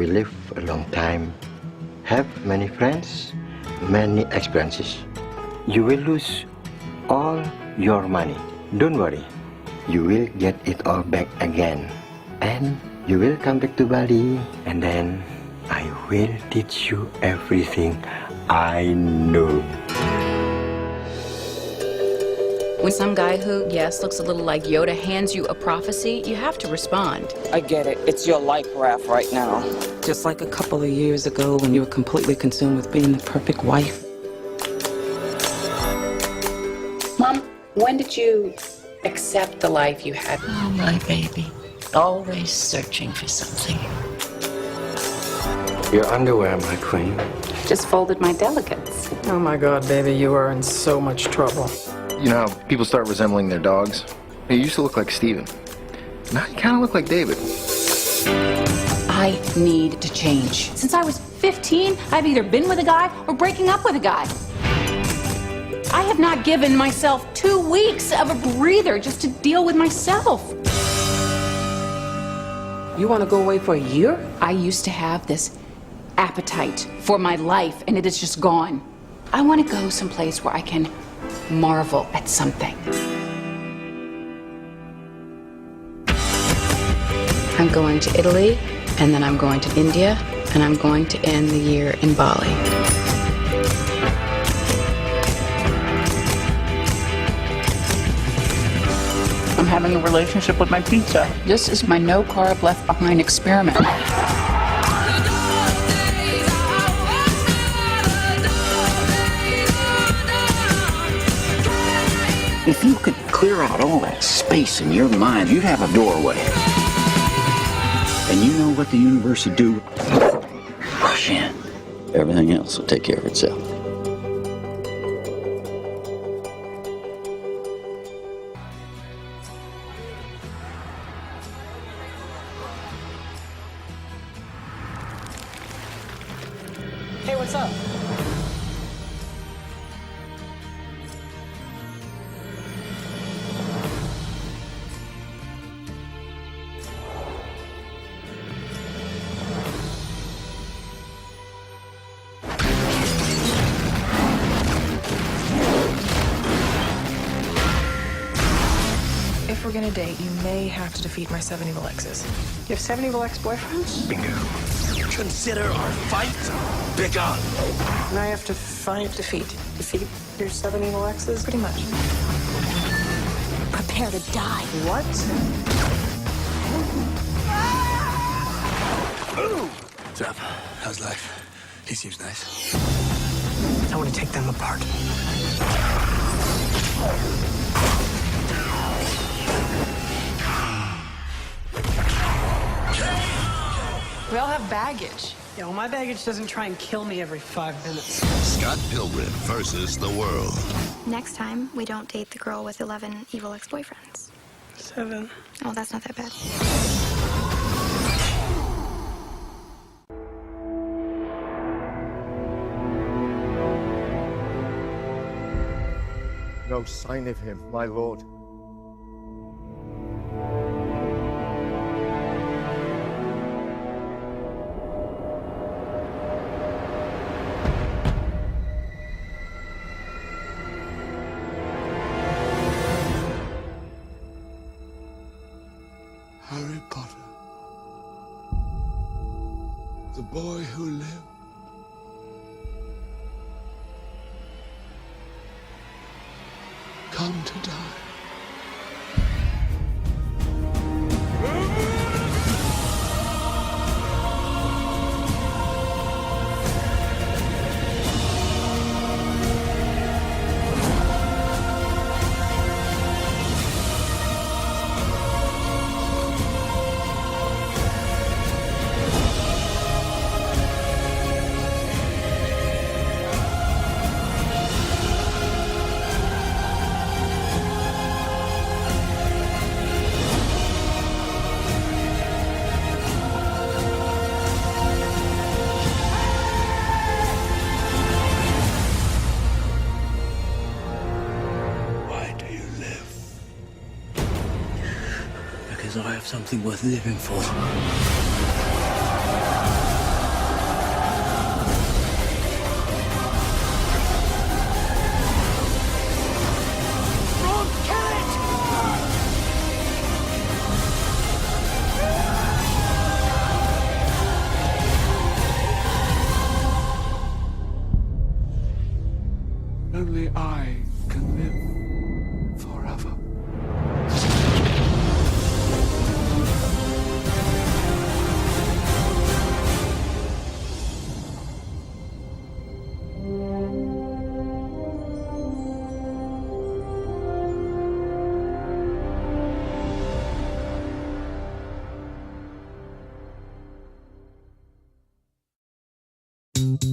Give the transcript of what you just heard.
will live a long time, have many friends, many experiences. You will lose all your money. Don't worry, you will get it all back again. And you will come back to Bali, and then I will teach you everything I know. When some guy who, yes, looks a little like Yoda hands you a prophecy, you have to respond. I get it. It's your life raft right now. Just like a couple of years ago when you were completely consumed with being the perfect wife. Mom, when did you accept the life you had? Oh, my baby. Always searching for something. Your underwear, my queen. Just folded my delicates. Oh my God, baby, you are in so much trouble. You know how people start resembling their dogs? You used to look like Steven. Now you kind of look like David. I need to change. Since I was 15, I've either been with a guy or breaking up with a guy. I have not given myself 2 weeks of a breather just to deal with myself. You want to go away for a year? I used to have this appetite for my life, and it is just gone. I want to go someplace where I can marvel at something. I'm going to Italy, and then I'm going to India, and I'm going to end the year in Bali. I'm having a relationship with my pizza. This is my no-carb, left-behind experiment. If you could clear out all that space in your mind, you'd have a doorway. And you know what the universe would do? Rush in. Everything else will take care of itself. Hey, what's up? If we're gonna date, you may have to defeat my 7 evil exes. You have 7 evil ex-boyfriends? Bingo. Consider our fight bigger. And I have to fight, defeat your 7 evil exes? Pretty much. Prepare to die. What? What's up? How's life? He seems nice. I want to take them apart. We all have baggage. Yeah, well, my baggage doesn't try and kill me every 5 minutes. Scott Pilgrim versus the world. Next time, we don't date the girl with 11 evil ex-boyfriends. 7. Oh, that's not that bad. No sign of him, my lord. Harry Potter. The boy who lived. Come to die. I have something worth living for. you.